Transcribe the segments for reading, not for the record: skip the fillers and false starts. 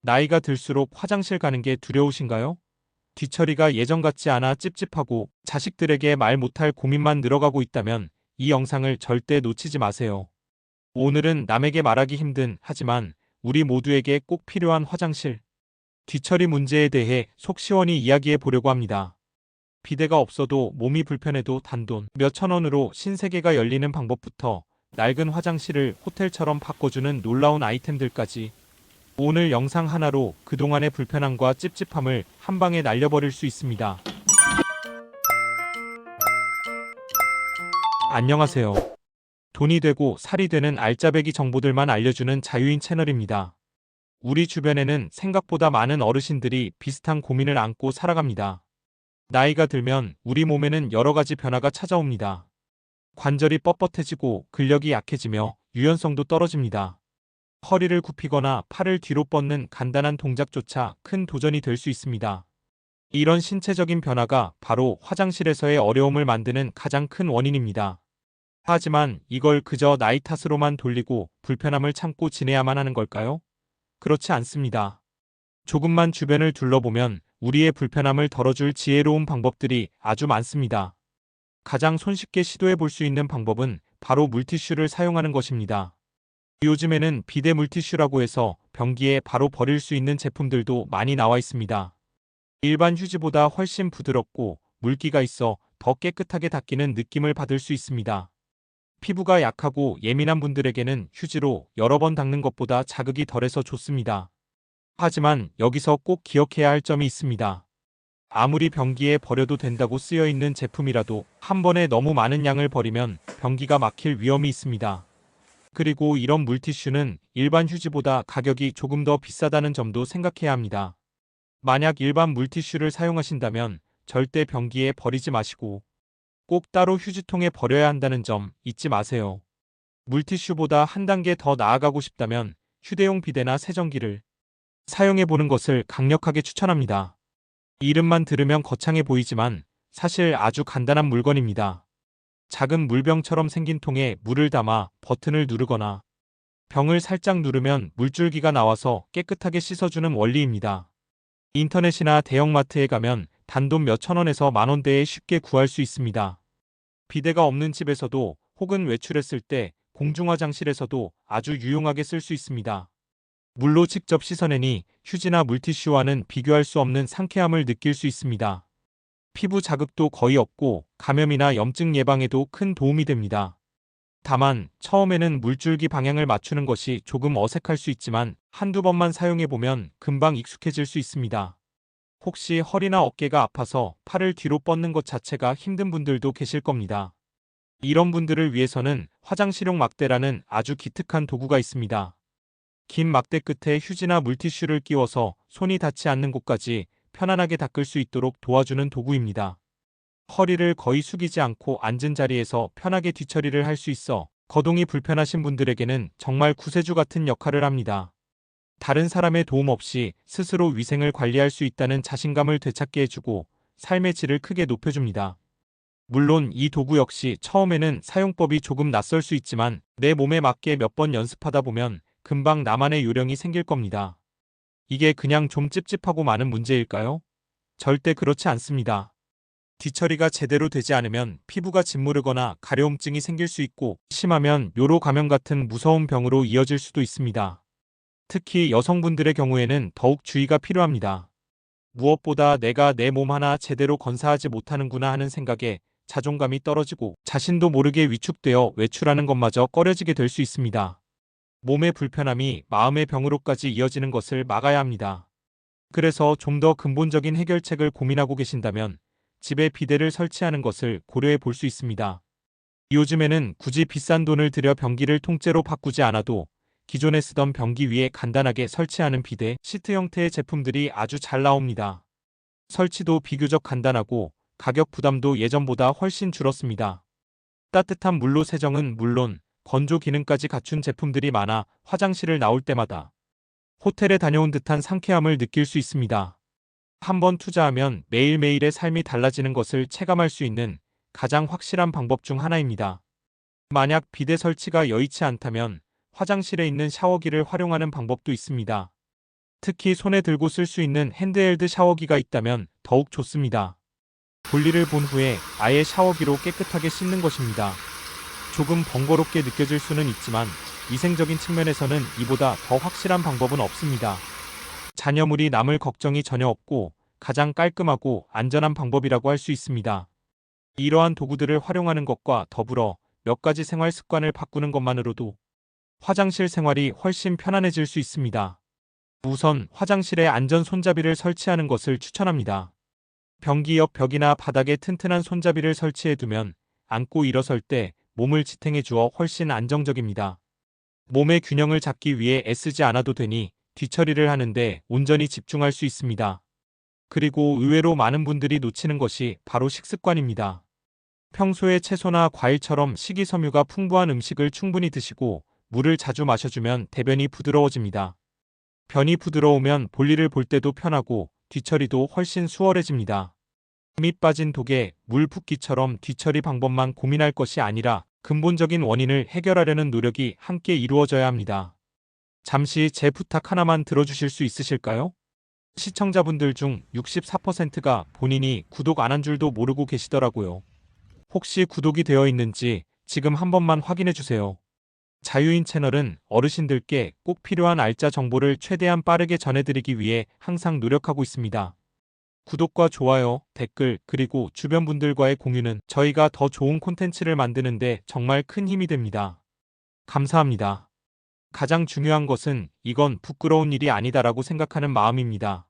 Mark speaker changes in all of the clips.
Speaker 1: 나이가 들수록 화장실 가는 게 두려우신가요? 뒤처리가 예전 같지 않아 찝찝하고 자식들에게 말 못할 고민만 늘어가고 있다면 이 영상을 절대 놓치지 마세요. 오늘은 남에게 말하기 힘든 하지만 우리 모두에게 꼭 필요한 화장실 뒤처리 문제에 대해 속 시원히 이야기해 보려고 합니다. 비데가 없어도 몸이 불편해도 단돈 몇천 원으로 신세계가 열리는 방법부터 낡은 화장실을 호텔처럼 바꿔주는 놀라운 아이템들까지 오늘 영상 하나로 그동안의 불편함과 찝찝함을 한 방에 날려버릴 수 있습니다. 안녕하세요. 돈이 되고 살이 되는 알짜배기 정보들만 알려주는 자유인 채널입니다. 우리 주변에는 생각보다 많은 어르신들이 비슷한 고민을 안고 살아갑니다. 나이가 들면 우리 몸에는 여러 가지 변화가 찾아옵니다. 관절이 뻣뻣해지고 근력이 약해지며 유연성도 떨어집니다. 허리를 굽히거나 팔을 뒤로 뻗는 간단한 동작조차 큰 도전이 될 수 있습니다. 이런 신체적인 변화가 바로 화장실에서의 어려움을 만드는 가장 큰 원인입니다. 하지만 이걸 그저 나이 탓으로만 돌리고 불편함을 참고 지내야만 하는 걸까요? 그렇지 않습니다. 조금만 주변을 둘러보면 우리의 불편함을 덜어줄 지혜로운 방법들이 아주 많습니다. 가장 손쉽게 시도해 볼 수 있는 방법은 바로 물티슈를 사용하는 것입니다. 요즘에는 비데 물티슈라고 해서 변기에 바로 버릴 수 있는 제품들도 많이 나와 있습니다. 일반 휴지보다 훨씬 부드럽고 물기가 있어 더 깨끗하게 닦이는 느낌을 받을 수 있습니다. 피부가 약하고 예민한 분들에게는 휴지로 여러 번 닦는 것보다 자극이 덜해서 좋습니다. 하지만 여기서 꼭 기억해야 할 점이 있습니다. 아무리 변기에 버려도 된다고 쓰여 있는 제품이라도 한 번에 너무 많은 양을 버리면 변기가 막힐 위험이 있습니다. 그리고 이런 물티슈는 일반 휴지보다 가격이 조금 더 비싸다는 점도 생각해야 합니다. 만약 일반 물티슈를 사용하신다면 절대 변기에 버리지 마시고 꼭 따로 휴지통에 버려야 한다는 점 잊지 마세요. 물티슈보다 한 단계 더 나아가고 싶다면 휴대용 비데나 세정기를 사용해 보는 것을 강력하게 추천합니다. 이름만 들으면 거창해 보이지만 사실 아주 간단한 물건입니다. 작은 물병처럼 생긴 통에 물을 담아 버튼을 누르거나 병을 살짝 누르면 물줄기가 나와서 깨끗하게 씻어주는 원리입니다. 인터넷이나 대형마트에 가면 단돈 몇천 원에서 만 원대에 쉽게 구할 수 있습니다. 비데가 없는 집에서도 혹은 외출했을 때 공중화장실에서도 아주 유용하게 쓸 수 있습니다. 물로 직접 씻어내니 휴지나 물티슈와는 비교할 수 없는 상쾌함을 느낄 수 있습니다. 피부 자극도 거의 없고 감염이나 염증 예방에도 큰 도움이 됩니다. 다만 처음에는 물줄기 방향을 맞추는 것이 조금 어색할 수 있지만 한두 번만 사용해보면 금방 익숙해질 수 있습니다. 혹시 허리나 어깨가 아파서 팔을 뒤로 뻗는 것 자체가 힘든 분들도 계실 겁니다. 이런 분들을 위해서는 화장실용 막대라는 아주 기특한 도구가 있습니다. 긴 막대 끝에 휴지나 물티슈를 끼워서 손이 닿지 않는 곳까지 편안하게 닦을 수 있도록 도와주는 도구입니다. 허리를 거의 숙이지 않고 앉은 자리에서 편하게 뒤처리를 할 수 있어 거동이 불편하신 분들에게는 정말 구세주 같은 역할을 합니다. 다른 사람의 도움 없이 스스로 위생을 관리할 수 있다는 자신감을 되찾게 해주고 삶의 질을 크게 높여줍니다. 물론 이 도구 역시 처음에는 사용법이 조금 낯설 수 있지만 내 몸에 맞게 몇 번 연습하다 보면 금방 나만의 요령이 생길 겁니다. 이게 그냥 좀 찝찝하고 많은 문제일까요? 절대 그렇지 않습니다. 뒤처리가 제대로 되지 않으면 피부가 짓무르거나 가려움증이 생길 수 있고 심하면 뇨로 감염 같은 무서운 병으로 이어질 수도 있습니다. 특히 여성분들의 경우에는 더욱 주의가 필요합니다. 무엇보다 내가 내 몸 하나 제대로 건사하지 못하는구나 하는 생각에 자존감이 떨어지고 자신도 모르게 위축되어 외출하는 것마저 꺼려지게 될 수 있습니다. 몸의 불편함이 마음의 병으로까지 이어지는 것을 막아야 합니다. 그래서 좀 더 근본적인 해결책을 고민하고 계신다면 집에 비데를 설치하는 것을 고려해 볼 수 있습니다. 요즘에는 굳이 비싼 돈을 들여 변기를 통째로 바꾸지 않아도 기존에 쓰던 변기 위에 간단하게 설치하는 비데 시트 형태의 제품들이 아주 잘 나옵니다. 설치도 비교적 간단하고 가격 부담도 예전보다 훨씬 줄었습니다. 따뜻한 물로 세정은 물론 건조 기능까지 갖춘 제품들이 많아 화장실을 나올 때마다 호텔에 다녀온 듯한 상쾌함을 느낄 수 있습니다. 한번 투자하면 매일매일의 삶이 달라지는 것을 체감할 수 있는 가장 확실한 방법 중 하나입니다. 만약 비데 설치가 여의치 않다면 화장실에 있는 샤워기를 활용하는 방법도 있습니다. 특히 손에 들고 쓸 수 있는 핸드헬드 샤워기가 있다면 더욱 좋습니다. 볼일을 본 후에 아예 샤워기로 깨끗하게 씻는 것입니다. 조금 번거롭게 느껴질 수는 있지만 위생적인 측면에서는 이보다 더 확실한 방법은 없습니다. 잔여물이 남을 걱정이 전혀 없고 가장 깔끔하고 안전한 방법이라고 할 수 있습니다. 이러한 도구들을 활용하는 것과 더불어 몇 가지 생활 습관을 바꾸는 것만으로도 화장실 생활이 훨씬 편안해질 수 있습니다. 우선 화장실에 안전 손잡이를 설치하는 것을 추천합니다. 변기 옆 벽이나 바닥에 튼튼한 손잡이를 설치해두면 앉고 일어설 때 몸을 지탱해 주어 훨씬 안정적입니다. 몸의 균형을 잡기 위해 애쓰지 않아도 되니 뒤처리를 하는데 온전히 집중할 수 있습니다. 그리고 의외로 많은 분들이 놓치는 것이 바로 식습관입니다. 평소에 채소나 과일처럼 식이섬유가 풍부한 음식을 충분히 드시고 물을 자주 마셔주면 대변이 부드러워집니다. 변이 부드러우면 볼일을 볼 때도 편하고 뒤처리도 훨씬 수월해집니다. 밑 빠진 독에 물 붓기처럼 뒤처리 방법만 고민할 것이 아니라 근본적인 원인을 해결하려는 노력이 함께 이루어져야 합니다. 잠시 제 부탁 하나만 들어주실 수 있으실까요? 시청자분들 중 64%가 본인이 구독 안 한 줄도 모르고 계시더라고요. 혹시 구독이 되어 있는지 지금 한 번만 확인해 주세요. 자유인 채널은 어르신들께 꼭 필요한 알짜 정보를 최대한 빠르게 전해드리기 위해 항상 노력하고 있습니다. 구독과 좋아요, 댓글, 그리고 주변 분들과의 공유는 저희가 더 좋은 콘텐츠를 만드는데 정말 큰 힘이 됩니다. 감사합니다. 가장 중요한 것은 이건 부끄러운 일이 아니다라고 생각하는 마음입니다.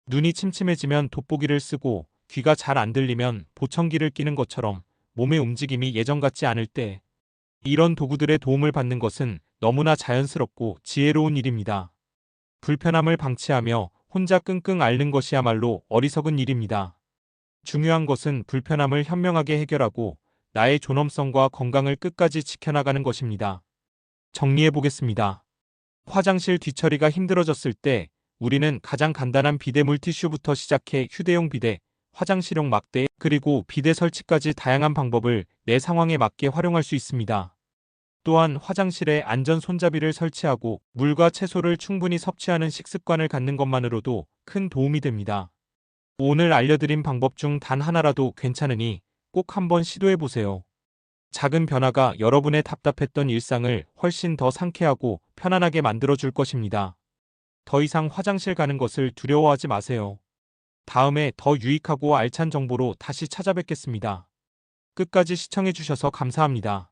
Speaker 1: 눈이 침침해지면 돋보기를 쓰고 귀가 잘 안 들리면 보청기를 끼는 것처럼 몸의 움직임이 예전 같지 않을 때 이런 도구들의 도움을 받는 것은 너무나 자연스럽고 지혜로운 일입니다. 불편함을 방치하며 혼자 끙끙 앓는 것이야말로 어리석은 일입니다. 중요한 것은 불편함을 현명하게 해결하고 나의 존엄성과 건강을 끝까지 지켜나가는 것입니다. 정리해 보겠습니다. 화장실 뒤처리가 힘들어졌을 때 우리는 가장 간단한 비데 물티슈부터 시작해 휴대용 비데, 화장실용 막대, 그리고 비데 설치까지 다양한 방법을 내 상황에 맞게 활용할 수 있습니다. 또한 화장실에 안전 손잡이를 설치하고 물과 채소를 충분히 섭취하는 식습관을 갖는 것만으로도 큰 도움이 됩니다. 오늘 알려드린 방법 중 단 하나라도 괜찮으니 꼭 한번 시도해 보세요. 작은 변화가 여러분의 답답했던 일상을 훨씬 더 상쾌하고 편안하게 만들어 줄 것입니다. 더 이상 화장실 가는 것을 두려워하지 마세요. 다음에 더 유익하고 알찬 정보로 다시 찾아뵙겠습니다. 끝까지 시청해 주셔서 감사합니다.